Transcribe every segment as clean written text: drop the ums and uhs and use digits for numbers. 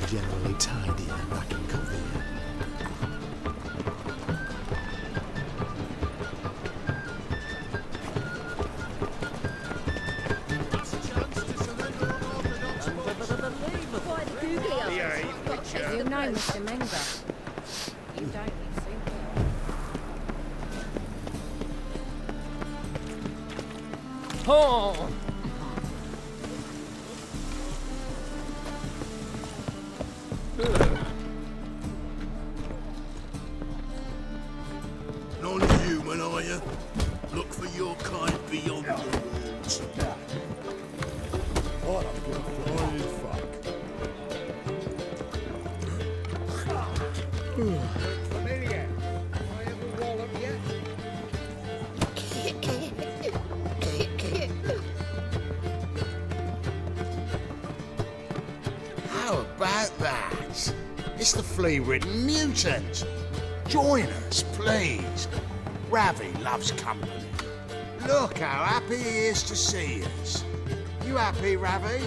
generally tidy and back in cover. You know Mr. Menga. You don't, you see. Oh! Non-human, are you? Look for your kind beyond the woods. What a good flying fuck. Familiar. I have a wallop yet? How about that? It's the flea-ridden mutant. Join us, please. Ravi loves company. Look how happy he is to see us. You happy, Ravi?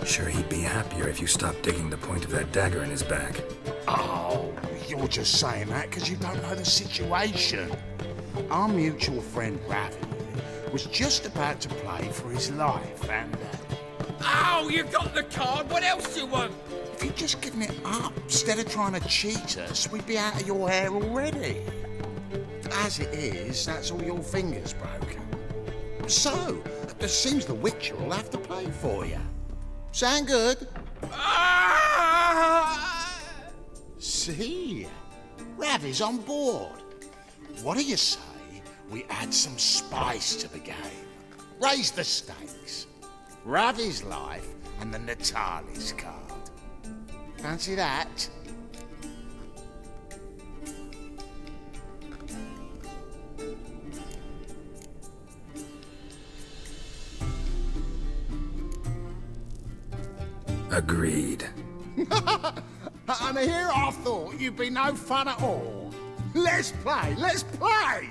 Sure, he'd be happier if you stopped digging the point of that dagger in his back. Oh, you're just saying that because you don't know the situation. Our mutual friend Ravi was just about to play for his life and... Oh, you got the card. What else do you want? if you'd just given it up instead of trying to cheat us, we'd be out of your hair already. As it is, that's all your fingers broken. So, it seems the Witcher will have to play for you. Sound good? See? Ravi's on board. What do you say we add some spice to the game? Raise the stakes. Ravi's life and the Natali's card. Fancy that? Agreed. And here I thought you'd be no fun at all. Let's play, let's play!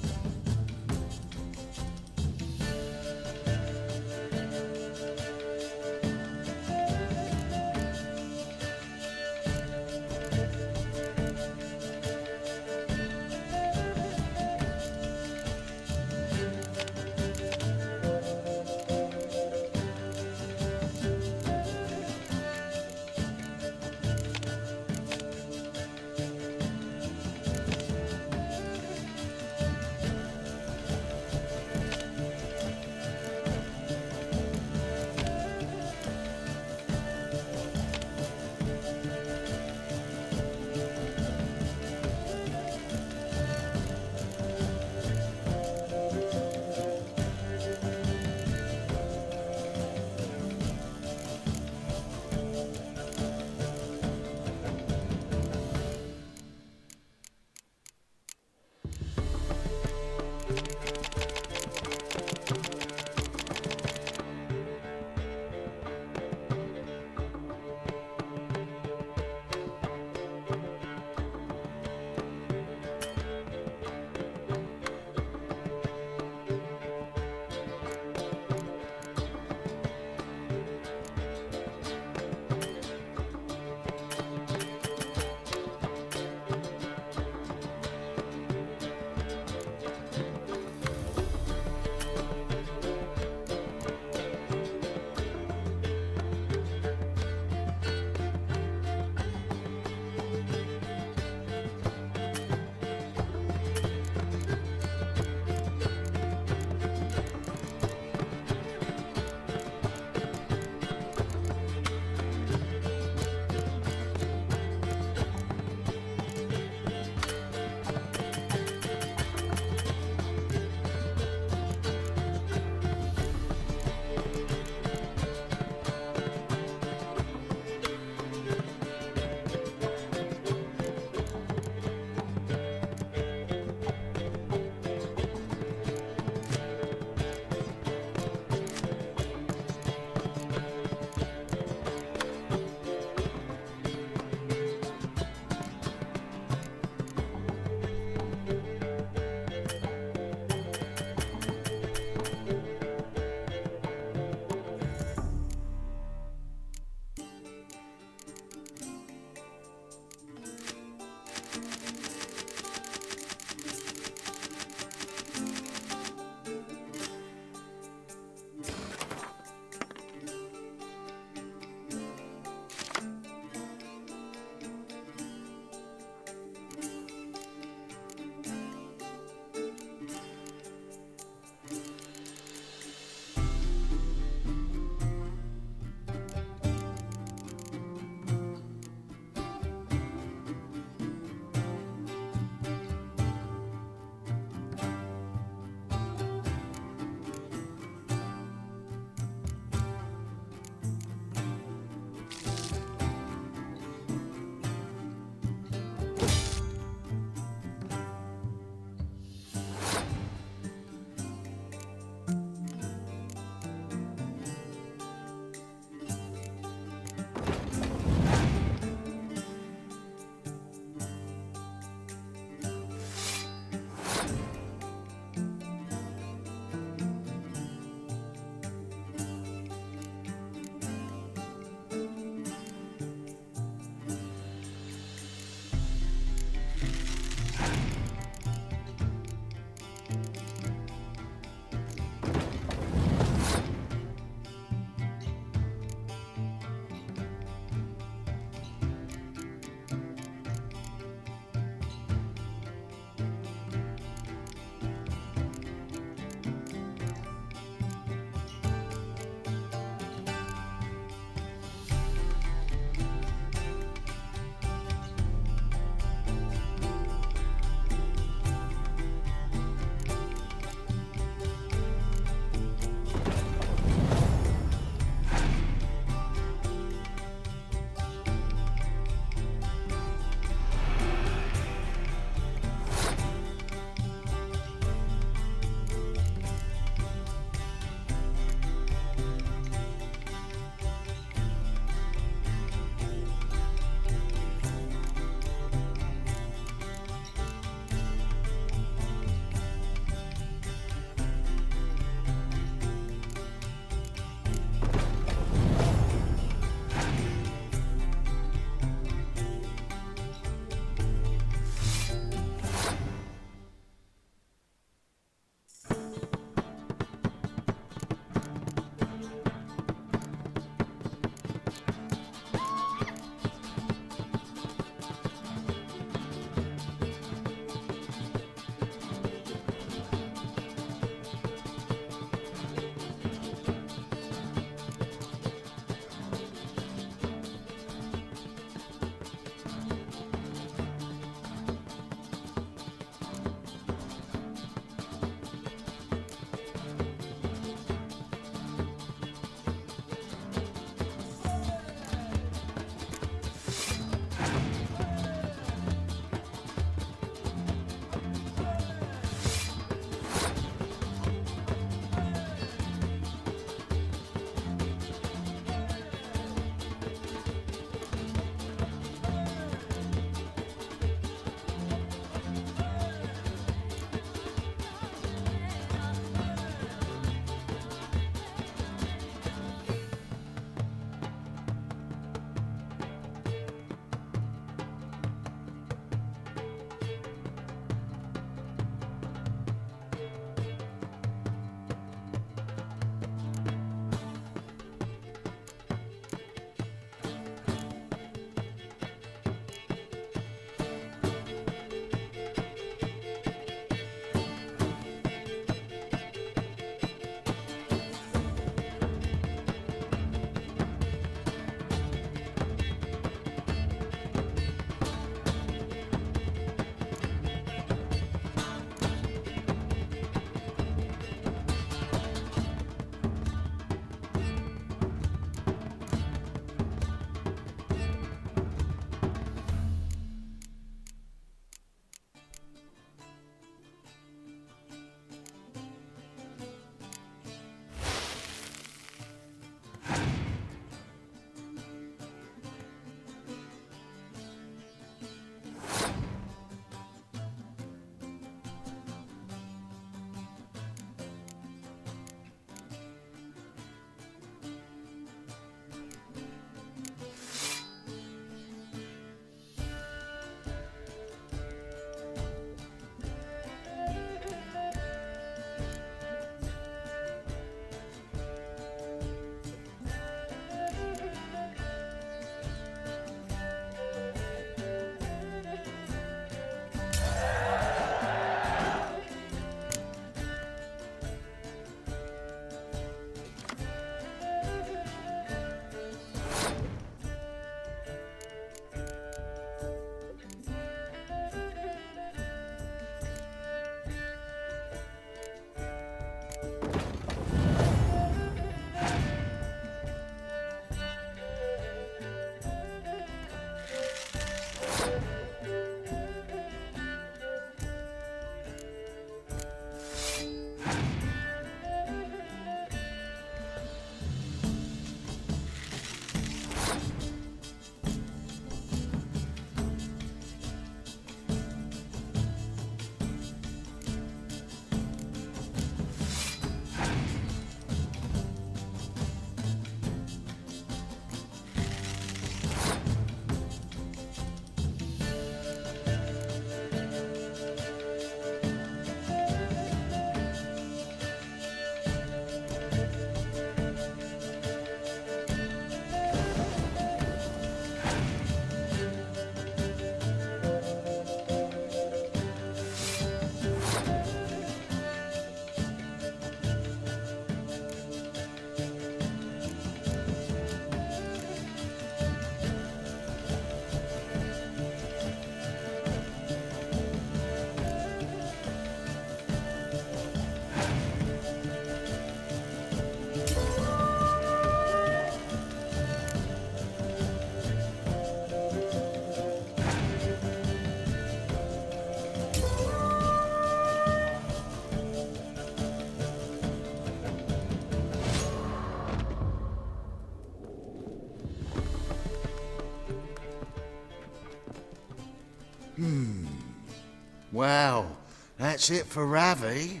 That's it for Ravi.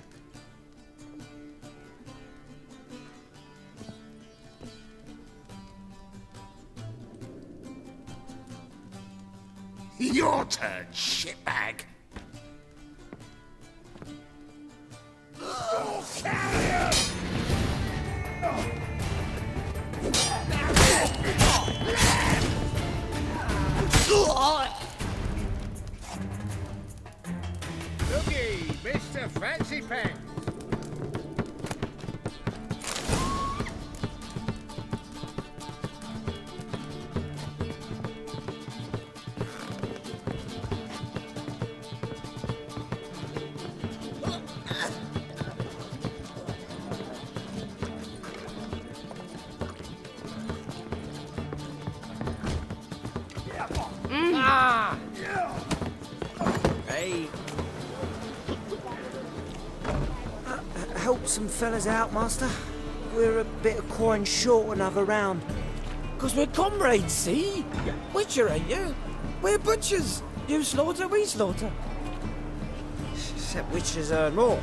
Your turn, shitbag. Looky, Mr. Fancy Pants. Hey. Help some fellas out, Master. We're a bit of coin short another round. 'Cause we're comrades, see? Witcher, ain't you? We're butchers. You slaughter, we slaughter. Except witches earn more.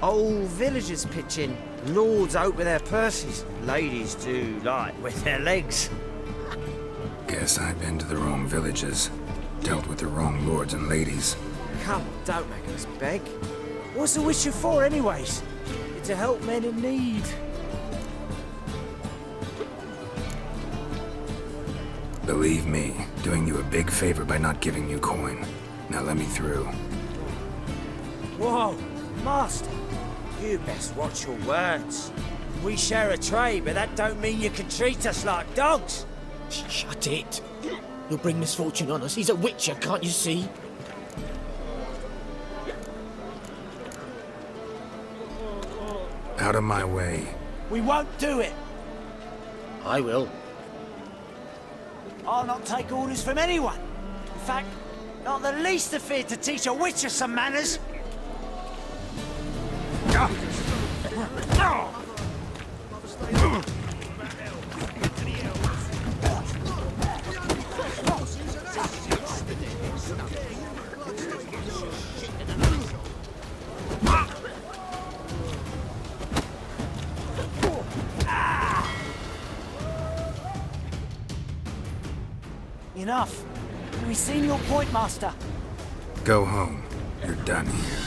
Old villagers pitch in. Lords out with their purses. Ladies do like with their legs. Guess I've been to the wrong villages. Dealt with the wrong lords and ladies. Come on, don't make us beg. What's the witcher for, anyways? It's to help men in need. Believe me, doing you a big favor by not giving you coin. Now let me through. Whoa, Master. You best watch your words. We share a trade, but that don't mean you can treat us like dogs. Shut it. You'll bring misfortune on us. He's a witcher, can't you see? Out of my way. We won't do it. I will. I'll not take orders from anyone. In fact, not the least afeard to teach a witcher some manners. Enough. We've seen your point, Master. Go home. You're done here.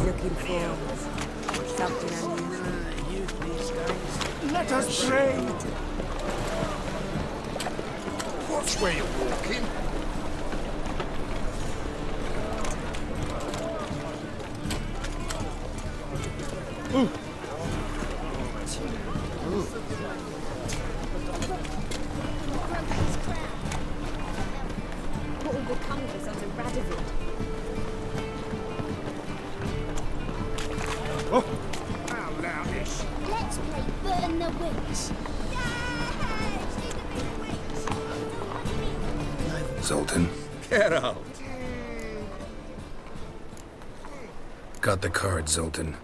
Looking for something unusual. Let us trade. Watch where you're walking. What will become of us under Radovid? How loutish. Let's play Burn the Witch. Zoltan, Get out. got the card, Zoltan.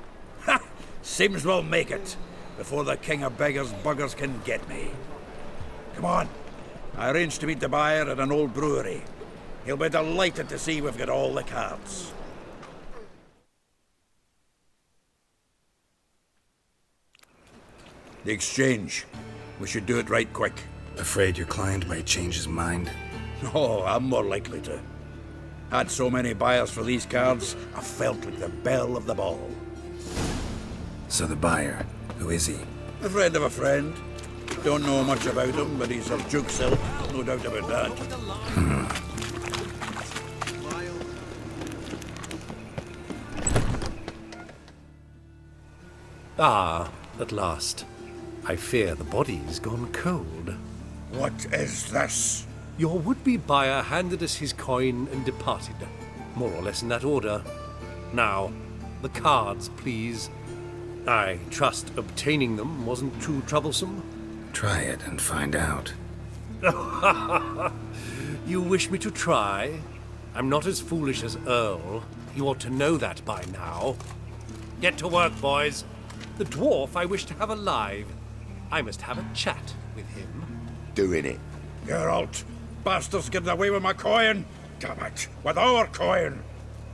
Seems we'll make it before the king of beggars buggers can get me. Come on. I arranged to meet the buyer at an old brewery. He'll be delighted to see we've got all the cards. The exchange. We should do it right quick. Afraid your client might change his mind? Oh, I'm more likely to. Had so many buyers for these cards, I felt like the belle of the ball. So the buyer, who is he? A friend of a friend. Don't know much about him, but he's of Duke Silk, no doubt about that. Ah, at last. I fear the body's gone cold. What is this? Your would-be buyer handed us his coin and departed. More or less in that order. Now, the cards, please. I trust obtaining them wasn't too troublesome. Try it and find out. You wish me to try? I'm not as foolish as Earl. You ought to know that by now. Get to work, boys. The dwarf I wish to have alive. I must have a chat with him. Doing it. Geralt, bastards getting away with my coin. Damn it, with our coin.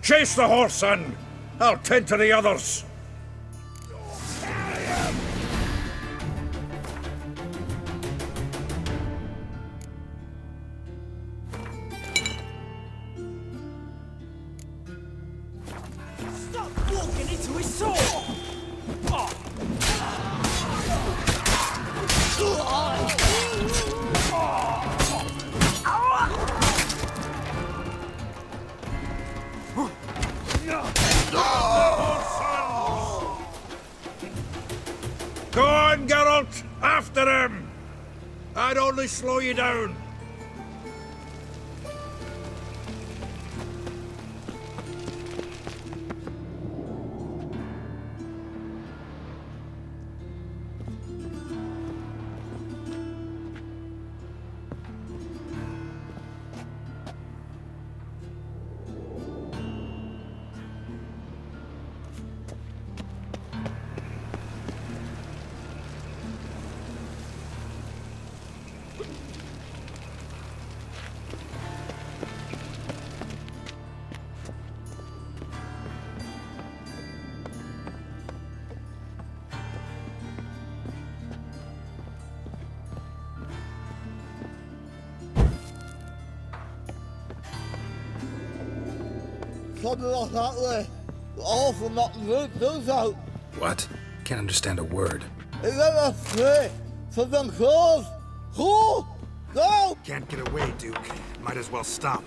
Chase the horse, son. I'll tend to the others. Stop walking into his sword! Go on, Geralt! After him! I'd only slow you down. Something like that way. All from that root goes out. What? Can't understand a word. Is that a free? For them clothes? Who? Go! Can't get away, Duke. Might as well stop.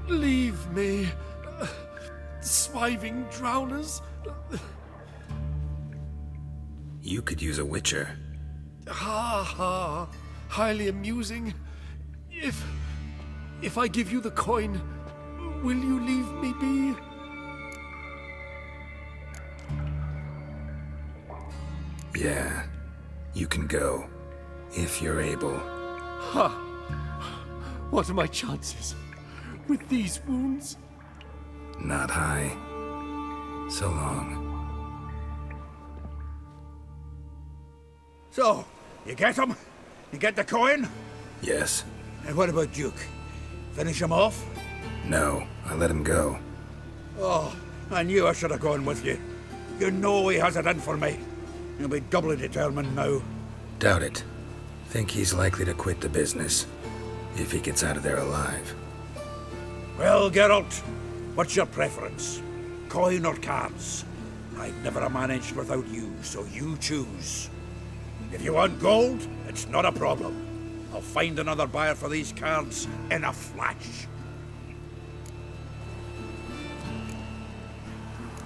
Leave me, swiving drowners. You could use a witcher. Ha ha, highly amusing. If I give you the coin, will you leave me be? Yeah, you can go, if you're able. Ha! What are my chances with these wounds? Not high. So long. So, you get him? You get the coin? Yes. And what about Duke? Finish him off? No, I let him go. Oh, I knew I should have gone with you. You know he has it in for me. He'll be doubly determined now. Doubt it. Think he's likely to quit the business, if he gets out of there alive. Well, Geralt, what's your preference? Coin or cards? I'd never have managed without you, so you choose. If you want gold, it's not a problem. I'll find another buyer for these cards in a flash.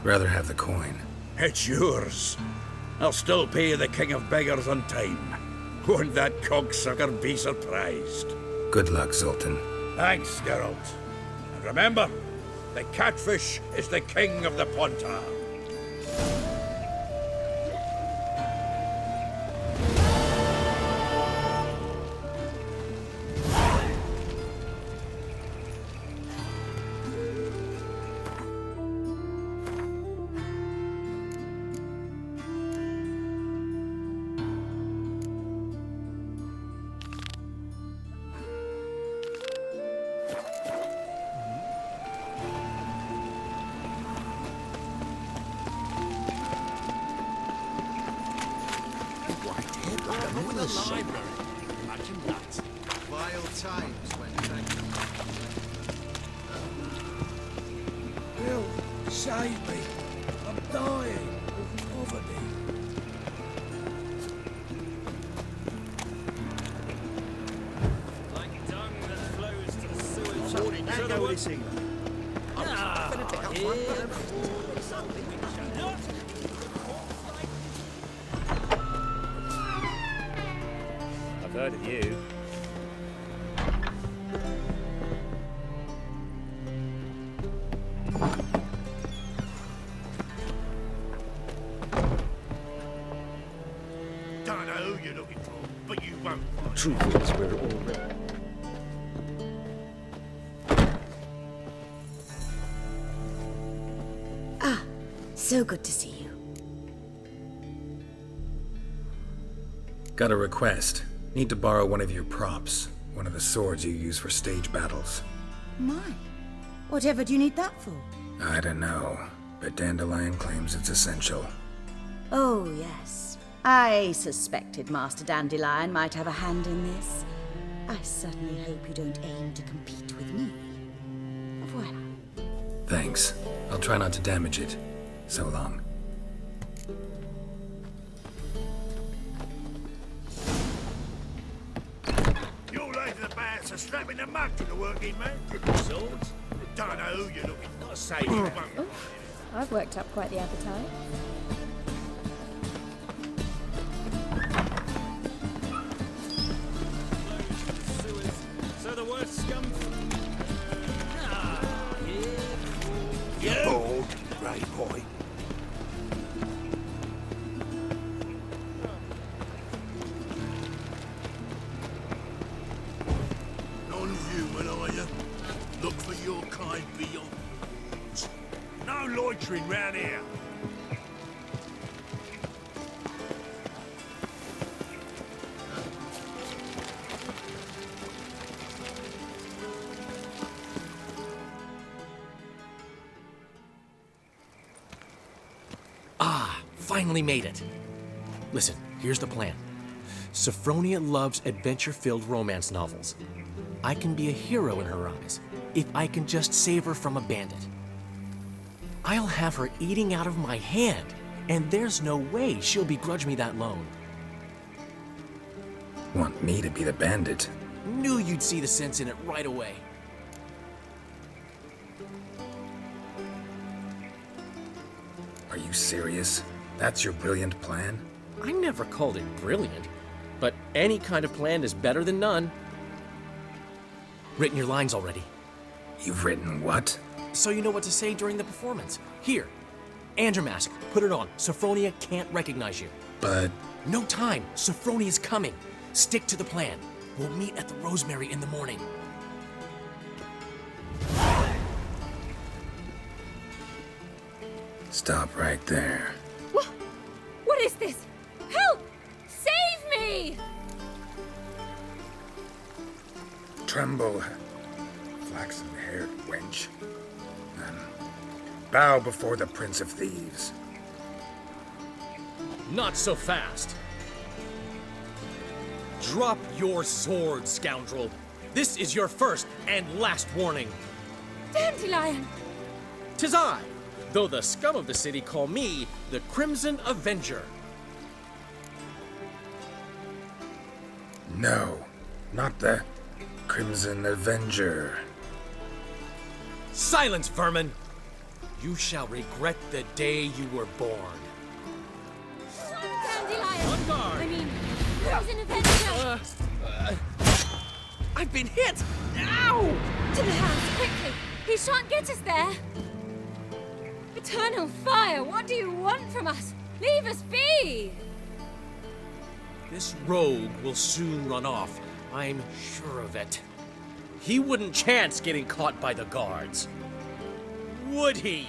Rather have the coin. It's yours. I'll still pay the King of Beggars on time. Won't that cocksucker be surprised? Good luck, Zoltan. Thanks, Geralt. And remember, the catfish is the king of the Pontar. Vile times when Bill, save me. I'm dying of poverty. Like dung that flows to the sewers. So the woods. I've heard of you. Don't know who you're looking for, but you won't find. Truth is, we're already. So good to see you. Got a request. Need to borrow one of your props. One of the swords you use for stage battles. My. Whatever do you need that for? I don't know, but Dandelion claims it's essential. Oh, yes. I suspected Master Dandelion might have a hand in this. I certainly hope you don't aim to compete with me. Voilà. Thanks. I'll try not to damage it. So long. You're late to the bats are strapping the mug to the working man. Swords? Don't know who you're looking for. Not say you won't. I've worked up quite the appetite. So the worst scum. Bold, grey boy. Non-human, are you? Look for your kind beyond. No loitering round here. Finally made it. Listen, here's the plan. Sophronia loves adventure-filled romance novels. I can be a hero in her eyes if I can just save her from a bandit. I'll have her eating out of my hand, and there's no way she'll begrudge me that loan. Want me to be the bandit? Knew you'd see the sense in it right away. Are you serious? That's your brilliant plan? I never called it brilliant, but any kind of plan is better than none. Written your lines already. You've written what? So you know what to say during the performance. Here, and your mask. Put it on. Sophronia can't recognize you. But... No time. Sophronia's coming. Stick to the plan. We'll meet at the Rosemary in the morning. Stop right there. What is this? Help! Save me! Tremble, flaxen-haired wench. And bow before the Prince of Thieves. Not so fast. Drop your sword, scoundrel. This is your first and last warning. Dandelion! 'Tis I, though the scum of the city call me the Crimson Avenger. No, not the Crimson Avenger. Silence, vermin! You shall regret the day you were born. Dandelion! On guard! I mean, Crimson Avenger! I've been hit! Ow! To the house, quickly! He shan't get us there! Eternal fire, what do you want from us? Leave us be! This rogue will soon run off. I'm sure of it. He wouldn't chance getting caught by the guards. Would he?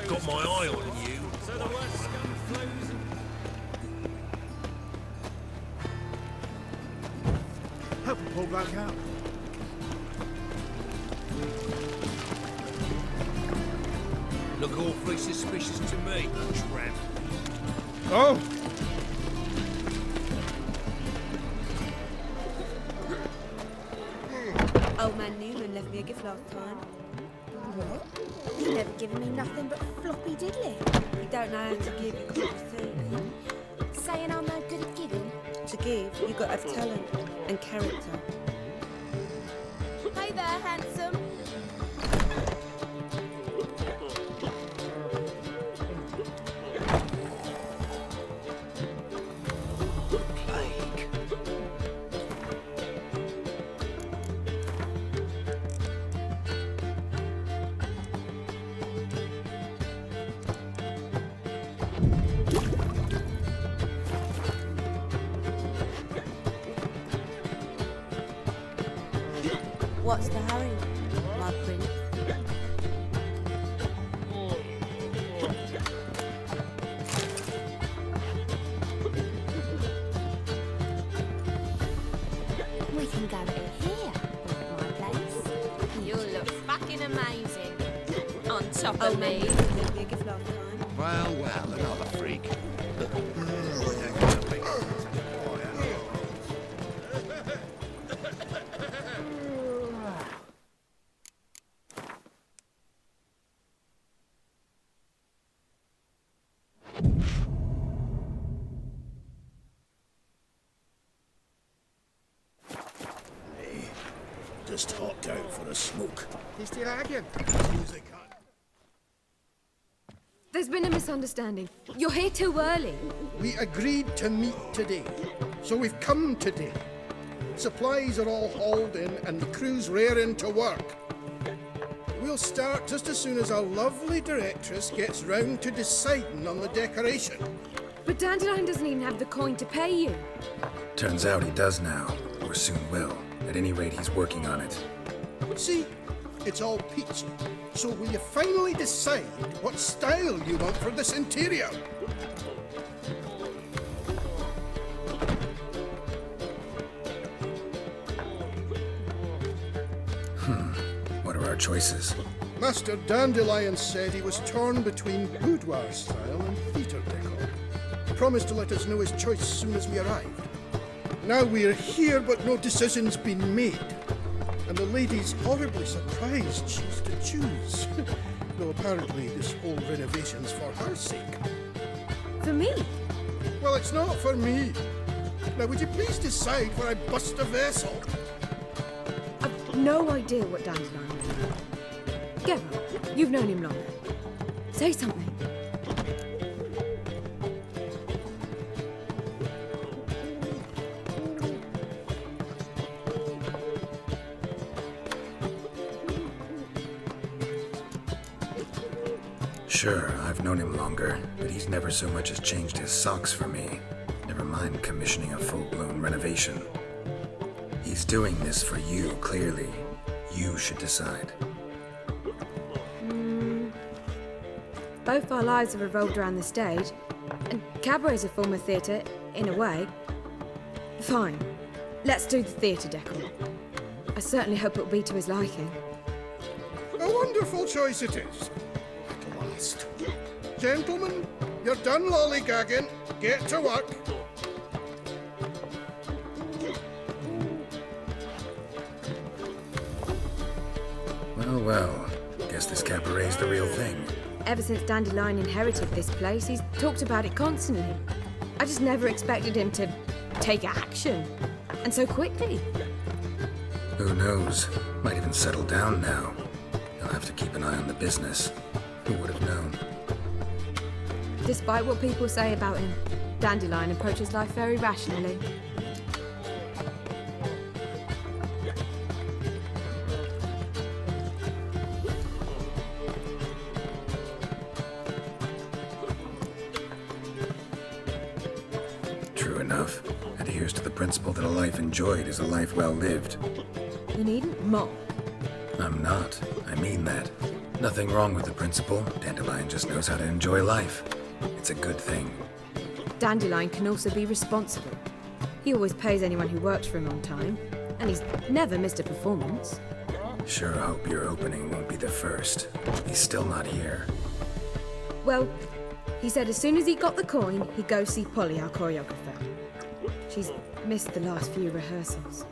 Got my eye on you. So the word scum flows. Help him pull back out. Look awfully suspicious to me, tramp. Oh! Old man Newman left me a gift last time. What? He's never given me nothing but floppy diddly. You don't know how to give, you can't receive. Saying I'm no good at giving? To give, you got to have talent and character. Hey there, handsome. What's the hurry, my prince? We can go to here, my place. You'll look fucking amazing. On top of me. Left me a gift last time. Well, well, another freak. Just hopped out for a smoke. He's still again. There's been a misunderstanding. You're here too early. We agreed to meet today, so we've come today. Supplies are all hauled in and the crew's raring to work. We'll start just as soon as our lovely directress gets round to deciding on the decoration. But Dandelion doesn't even have the coin to pay you. Turns out he does now, or soon will. At any rate, he's working on it. See, it's all peachy. So will you finally decide what style you want for this interior? What are our choices? Master Dandelion said he was torn between boudoir style and theatre decor. He promised to let us know his choice as soon as we arrived. Now we're here, but no decision's been made. And the lady's horribly surprised she's to choose. Though apparently this whole renovation's for her sake. For me? Well, it's not for me. Now, would you please decide where I bust a vessel? I've no idea what Dandelion is. Gavin, you've known him longer. Say something. Sure, I've known him longer, but he's never so much as changed his socks for me. Never mind commissioning a full-blown renovation. He's doing this for you, clearly. You should decide. Both our lives have revolved around the stage, and cabaret's a form of theatre, in a way. Fine. Let's do the theatre decor. I certainly hope it'll be to his liking. A wonderful choice it is. At last. Gentlemen, You're done lollygagging. Get to work. Well, well. Guess this cabaret's the real thing. Ever since Dandelion inherited this place, he's talked about it constantly. I just never expected him to take action. And so quickly. Who knows? Might even settle down now. I'll have to keep an eye on the business. Who would have known? Despite what people say about him, Dandelion approaches life very rationally. True enough. Adheres to the principle that a life enjoyed is a life well lived. You needn't mock. I'm not. I mean that. Nothing wrong with the principle. Dandelion just knows how to enjoy life. It's a good thing. Dandelion can also be responsible. He always pays anyone who works for him on time, and he's never missed a performance. Sure hope your opening won't be the first. He's still not here. Well, he said as soon as he got the coin, he'd go see Polly, our choreographer. She's missed the last few rehearsals.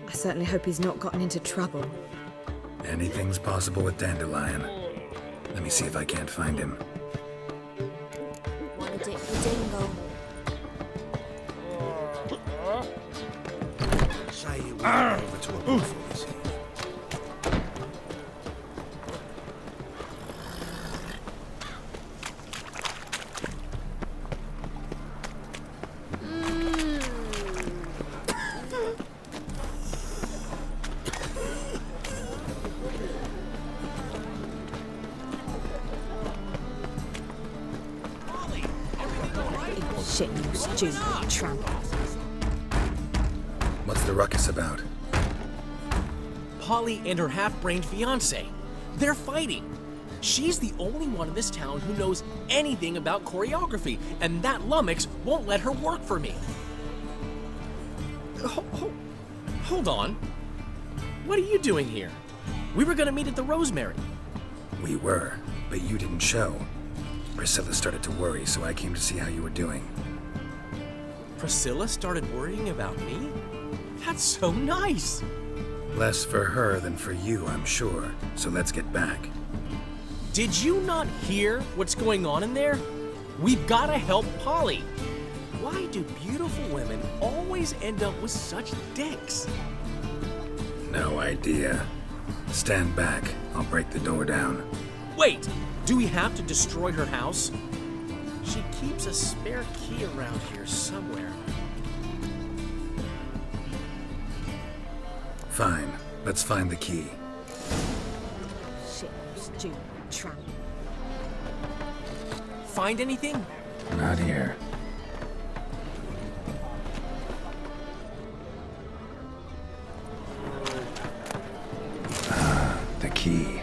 I certainly hope he's not gotten into trouble. Anything's possible with Dandelion. Let me see if I can't find him. Wanna dip the dingle? Say you went over to a brothel this evening. Shit, you stupid tramp. What's the ruckus about? Polly and her half-brained fiancé. They're fighting. She's the only one in this town who knows anything about choreography, and that lummox won't let her work for me. Hold on. What are you doing here? We were gonna meet at the Rosemary. We were, but you didn't show. Priscilla started to worry, so I came to see how you were doing. Priscilla started worrying about me? That's so nice! Less for her than for you, I'm sure. So let's get back. Did you not hear what's going on in there? We've gotta help Polly. Why do beautiful women always end up with such dicks? No idea. Stand back. I'll break the door down. Wait! Do we have to destroy her house? She keeps a spare key around here somewhere. Fine. Let's find the key. Shit, you stupid tramp. Find anything? Not here. Ah, the key.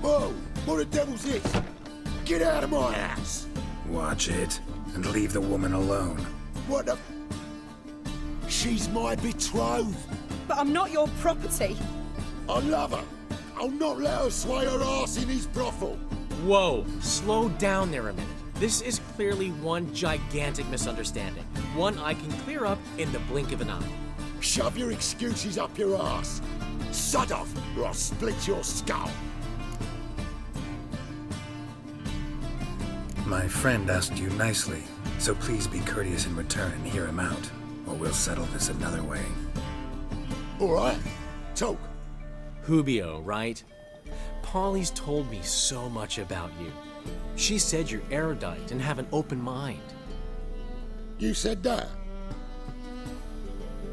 Whoa! What the devil's this? Get out of my house! Watch it, and leave the woman alone. What the... She's my betrothed. But I'm not your property. I love her. I'll not let her sway her ass in his brothel. Whoa, slow down there a minute. This is clearly one gigantic misunderstanding. One I can clear up in the blink of an eye. Shove your excuses up your ass. Sod off, or I'll split your skull. My friend asked you nicely, so please be courteous in return and hear him out, or we'll settle this another way. All right, talk. Hubio, right? Polly's told me so much about you. She said you're erudite and have an open mind. You said that?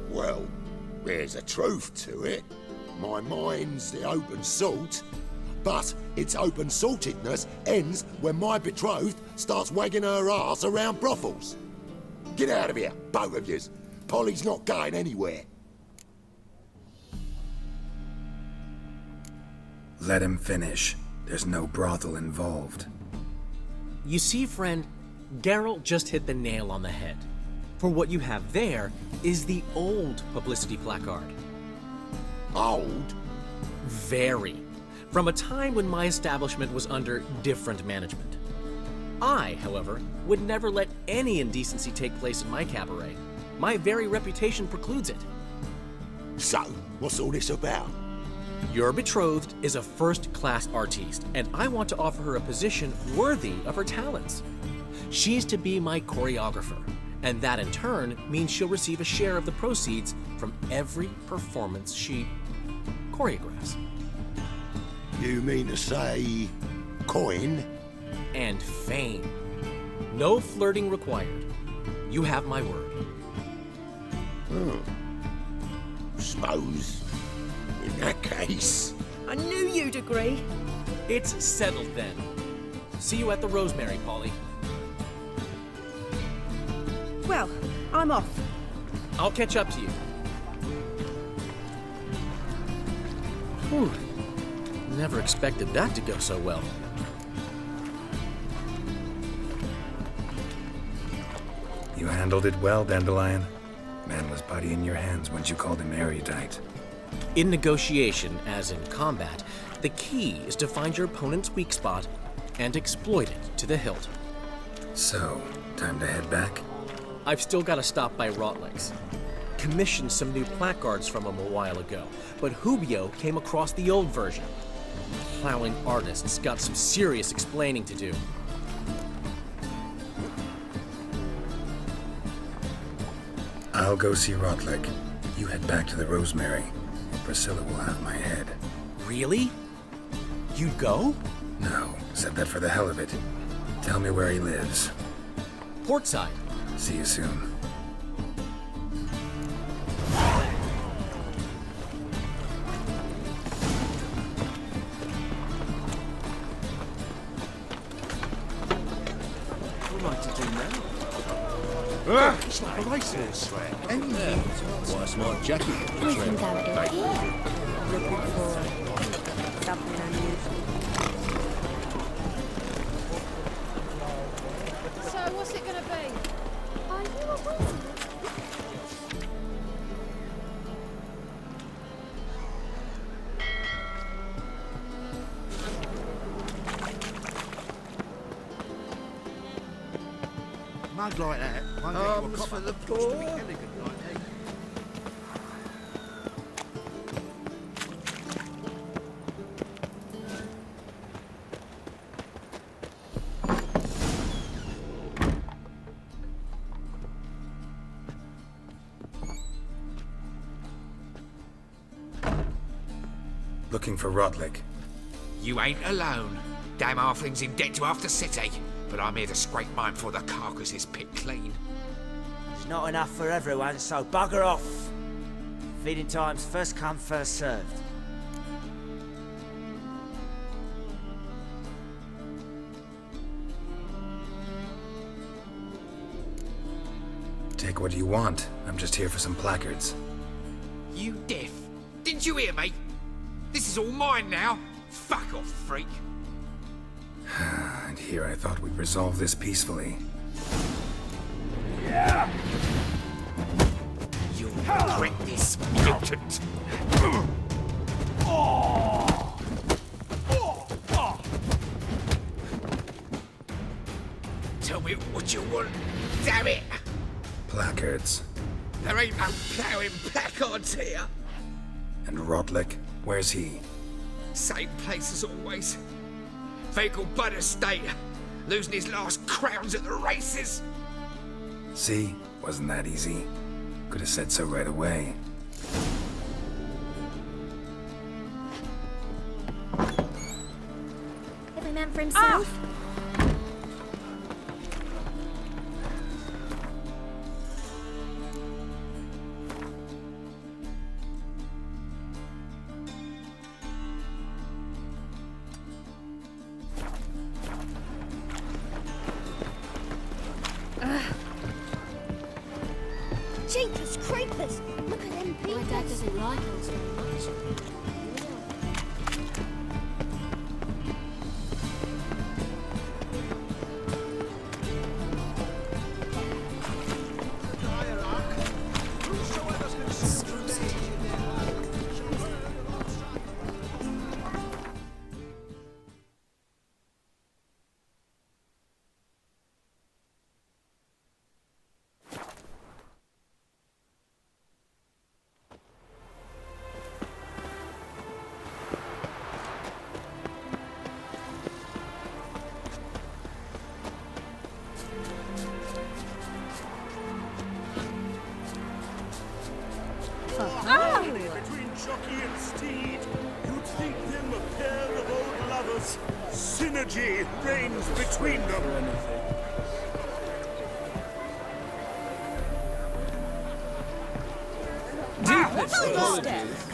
Well, there's a truth to it. My mind's the open salt, but its open saltedness ends when my betrothed starts wagging her ass around brothels. Get out of here, both of yous. Polly's not going anywhere. Let him finish. There's no brothel involved. You see, friend, Geralt just hit the nail on the head. For what you have there is the old publicity placard. Old? Very. From a time when my establishment was under different management. I, however, would never let any indecency take place in my cabaret. My very reputation precludes it. So, what's all this about? Your betrothed is a first-class artiste, and I want to offer her a position worthy of her talents. She's to be my choreographer, and that in turn means she'll receive a share of the proceeds from every performance she choreographs. You mean to say... coin? And fame. No flirting required. You have my word. Suppose... in that case... I knew you'd agree. It's settled then. See you at the Rosemary, Polly. Well, I'm off. I'll catch up to you. Whew. Never expected that to go so well. You handled it well, Dandelion. Man was body in your hands once you called him erudite. In negotiation, as in combat, the key is to find your opponent's weak spot and exploit it to the hilt. So, time to head back? I've still got to stop by Rotlick's. Commissioned some new placards from him a while ago, but Hubio came across the old version. Plowing artists got some serious explaining to do. I'll go see Rotlick. You head back to the Rosemary. Priscilla will have my head. Really? You'd go? No, said that for the hell of it. Tell me where he lives. Portside. See you soon. It's like a racehorse. Why, smart Jackie. We can go in here. Looking for something unusual. So, what's it gonna be? Are you a wizard? Mug like that. Arms for the poor. Looking for Rotlick. You ain't alone. Damn halfling's in debt to half the city. But I'm here to scrape mine before the carcass is picked clean. There's not enough for everyone, so bugger off. Feeding time's first come, first served. Take what you want. I'm just here for some placards. You deaf? Didn't you hear me? This is all mine now. Fuck off, freak. And here I thought we'd resolve this peacefully. You'll regret this, mutant. Tell me what you want, damn it! Placards. There ain't no ploughing placards here. And Rotlick, where's he? Same place as always. Vehicle Bud Estate, losing his last crowns at the races. See? Wasn't that easy? Could have said so right away. Every man for himself. Jeepers creepers! Look at them people. My dad doesn't like us very much. jockey and steed. You'd think them a pair of old lovers. Synergy reigns between them. Deepest apologies.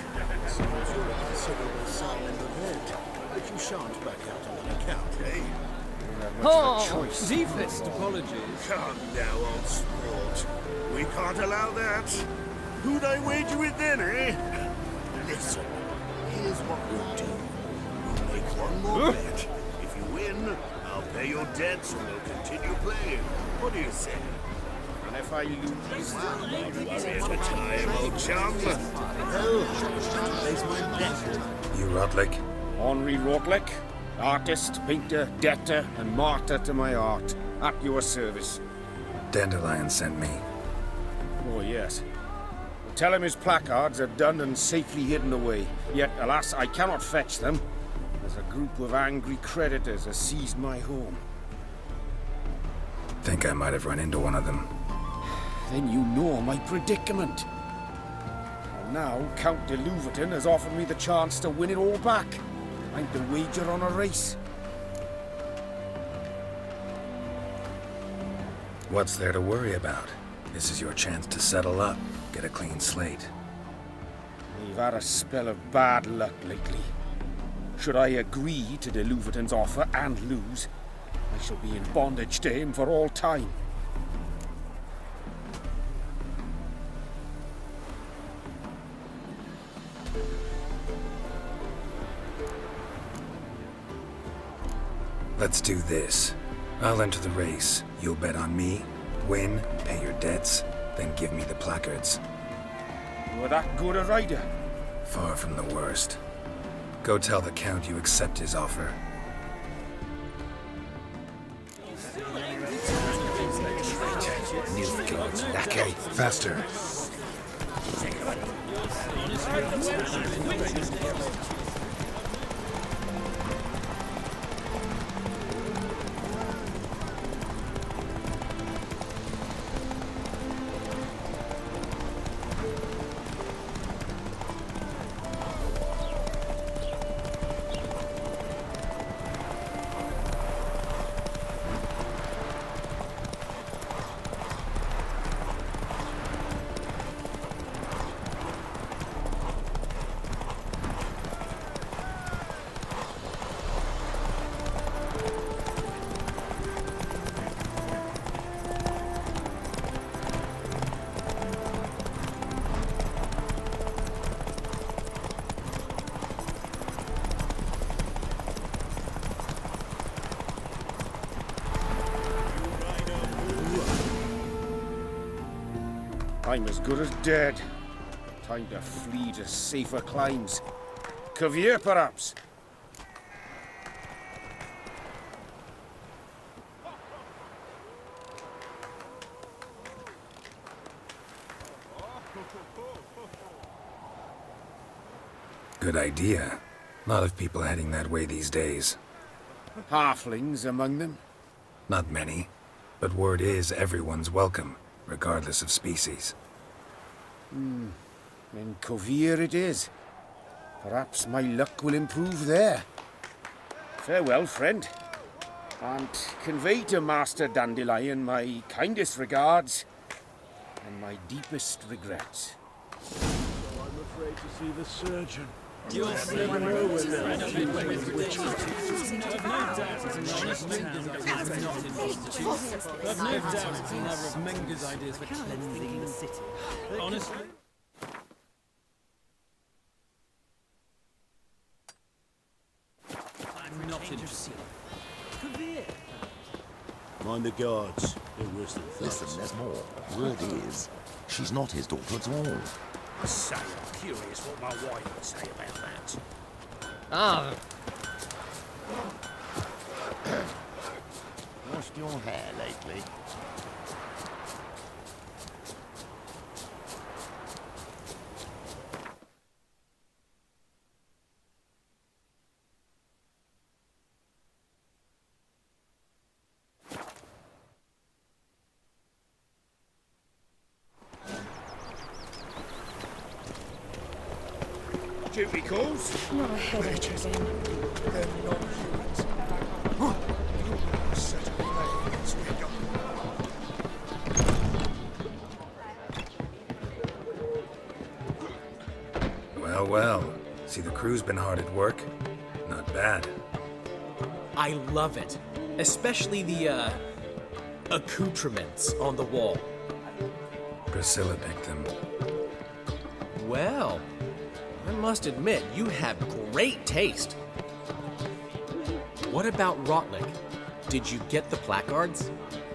Suppose you're a considerable soul in the head, but you shan't back out on an account, eh? Oh, deepest apologies. Come now, old sport. We can't allow that. Who'd I wager with then, eh? Listen, here's what we'll do. We'll make one more bet. If you win, I'll pay your debts and we'll continue playing. What do you say? And if I lose, well, don't worry at the time, old chum. Well, place my bet. You Rodlick? Henri Rodlick, artist, painter, debtor, and martyr to my art. At your service. Dandelion sent me. Oh, yes. Tell him his placards are done and safely hidden away. Yet, alas, I cannot fetch them, as a group of angry creditors has seized my home. Think I might have run into one of them. Then you know my predicament. And now, Count de Louverton has offered me the chance to win it all back. I'm to wager on a race. What's there to worry about? This is your chance to settle up, get a clean slate. We've had a spell of bad luck lately. Should I agree to de Louverton's offer and lose, I shall be in bondage to him for all time. Let's do this. I'll enter the race. You'll bet on me, win, pay your debts, then give me the placards. You're that good a rider? Far from the worst. Go tell the Count you accept his offer. Newfields, lackey. Faster. I'm as good as dead. Time to flee to safer climes. Caviar, perhaps? Good idea. A lot of people heading that way these days. Halflings among them? Not many, but word is everyone's welcome, regardless of species. In Kovir it is. Perhaps my luck will improve there. Farewell, friend. And convey to Master Dandelion my kindest regards and my deepest regrets. I'm afraid to see the surgeon. Honestly. I'm not interested. Mind the guards. They're worse than thugs. Listen, there's more. Word is, she's not his daughter at all. So curious what my wife would say about that. Ah, Washed your hair lately? duty calls. Not a headache again. They're not humans. Set up plans, we got. Well, well. See, the crew's been hard at work. Not bad. I love it. Especially the, accoutrements on the wall. Priscilla picked them. Well, I must admit, you have great taste. What about Rotlick? Did you get the placards?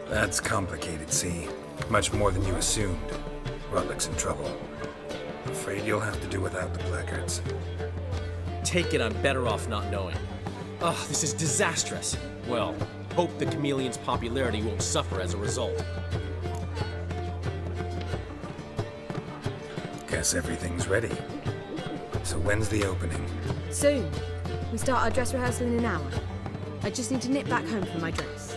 That's complicated, see. Much more than you assumed. Rutlick's in trouble. Afraid you'll have to do without the placards. Take it I'm better off not knowing. Ugh, this is disastrous. Well, hope the chameleon's popularity won't suffer as a result. Guess everything's ready. So when's the opening? Soon. We start our dress rehearsal in an hour. I just need to nip back home for my dress.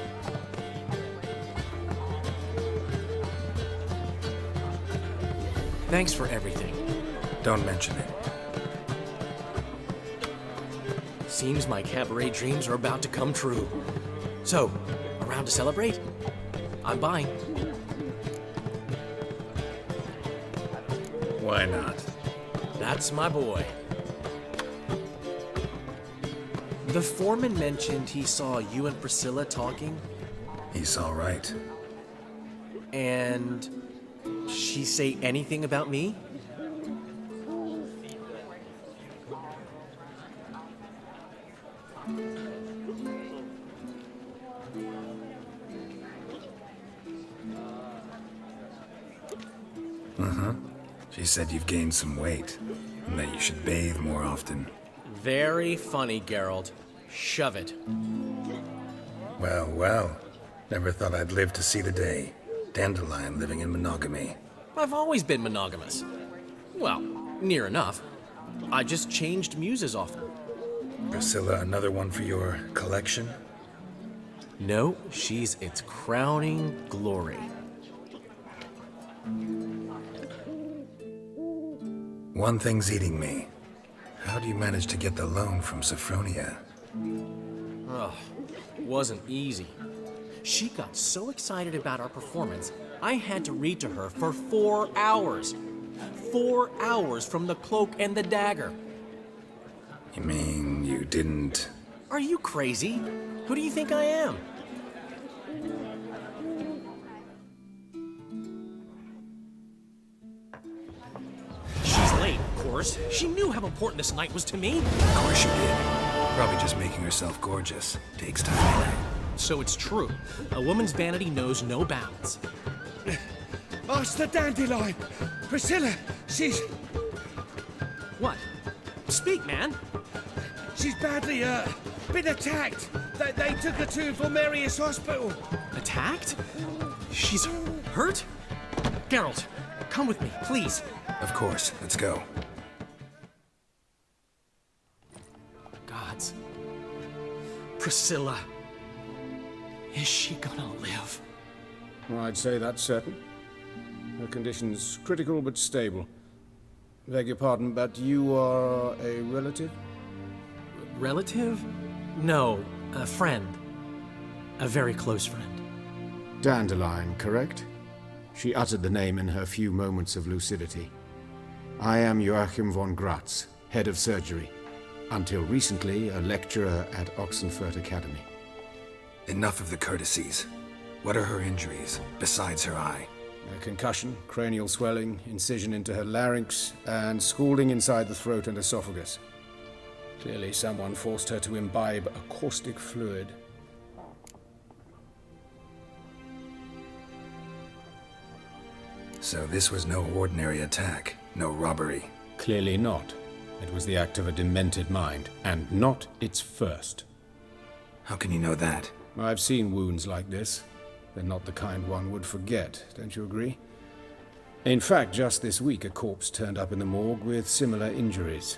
Thanks for everything. Don't mention it. Seems my cabaret dreams are about to come true. So, around to celebrate? I'm buying. Why not? That's my boy. The foreman mentioned he saw you and Priscilla talking. He's all right. And she say anything about me? She said you've gained some weight, and that you should bathe more often. Very funny, Geralt. Shove it. Well, well. Never thought I'd live to see the day. Dandelion living in monogamy. I've always been monogamous. Well, near enough. I just changed muses often. Priscilla, another one for your collection? No, she's its crowning glory. One thing's eating me. How do you manage to get the loan from Sophronia? Ugh, wasn't easy. She got so excited about our performance, I had to read to her for 4 hours. 4 hours from the Cloak and the Dagger. You mean you didn't... Are you crazy? Who do you think I am? She's late, of course. She knew how important this night was to me. Of course she did. Probably just making herself gorgeous. Takes time. So it's true. A woman's vanity knows no bounds. Master Dandelion! Priscilla, she's... What? Speak, man. She's badly, been attacked. They took her to Vulmerius Hospital. Attacked? She's hurt? Geralt, come with me, please. Of course. Let's go. Gods. Priscilla. Is she gonna live? Well, I'd say that's certain. Her condition's critical but stable. Beg your pardon, but you are a relative? Relative? No, a friend. A very close friend. Dandelion, correct? She uttered the name in her few moments of lucidity. I am Joachim von Gratz, head of surgery. Until recently, a lecturer at Oxenfurt Academy. Enough of the courtesies. What are her injuries, besides her eye? A concussion, cranial swelling, incision into her larynx, and scalding inside the throat and esophagus. Clearly someone forced her to imbibe a caustic fluid. So this was no ordinary attack, no robbery. Clearly not. It was the act of a demented mind, and not its first. How can you know that? I've seen wounds like this. They're not the kind one would forget, don't you agree? In fact, just this week a corpse turned up in the morgue with similar injuries.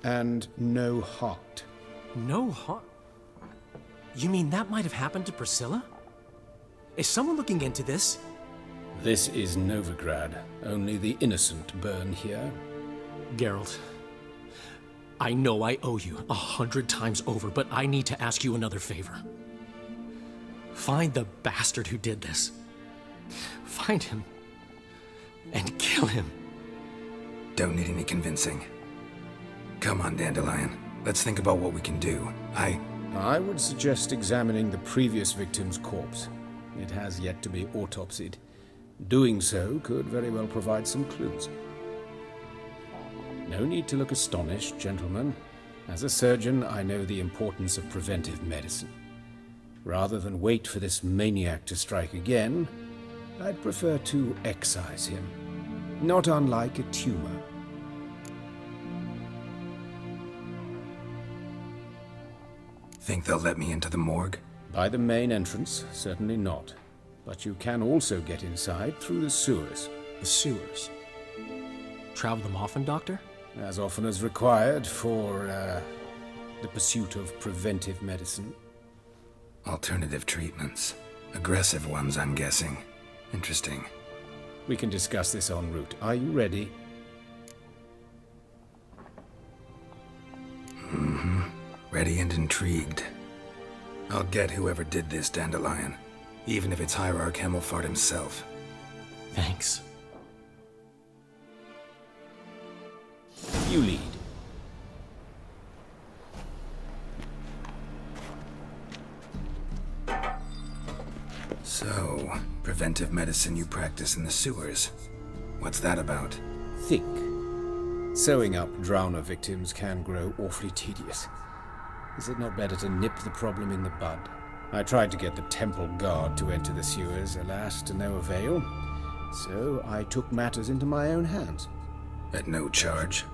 And no heart. No heart? You mean that might have happened to Priscilla? Is someone looking into this? This is Novigrad. Only the innocent burn here. Geralt, I know I owe you 100 times over, but I need to ask you another favor. Find the bastard who did this. Find him and kill him. Don't need any convincing. Come on, Dandelion. Let's think about what we can do. I would suggest examining the previous victim's corpse. It has yet to be autopsied. Doing so could very well provide some clues. No need to look astonished, gentlemen. As a surgeon, I know the importance of preventive medicine. Rather than wait for this maniac to strike again, I'd prefer to excise him. Not unlike a tumor. Think they'll let me into the morgue? By the main entrance, certainly not. But you can also get inside through the sewers. The sewers? Travel them often, Doctor? As often as required for, the pursuit of preventive medicine. Alternative treatments. Aggressive ones, I'm guessing. Interesting. We can discuss this en route. Are you ready? Mm-hmm. Ready and intrigued. I'll get whoever did this, Dandelion. Even if it's Hierarch Hemmelfart himself. Thanks. You lead. So, preventive medicine you practice in the sewers. What's that about? Think. Sewing up drowner victims can grow awfully tedious. Is it not better to nip the problem in the bud? I tried to get the temple guard to enter the sewers, alas, to no avail. So I took matters into my own hands. At no charge.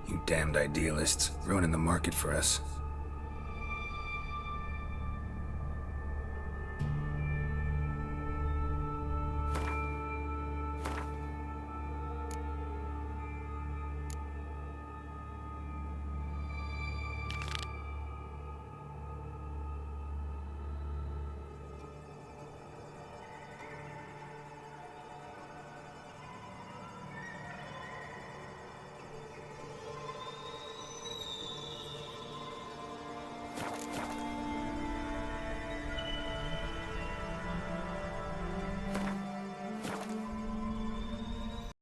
You damned idealists, ruining the market for us.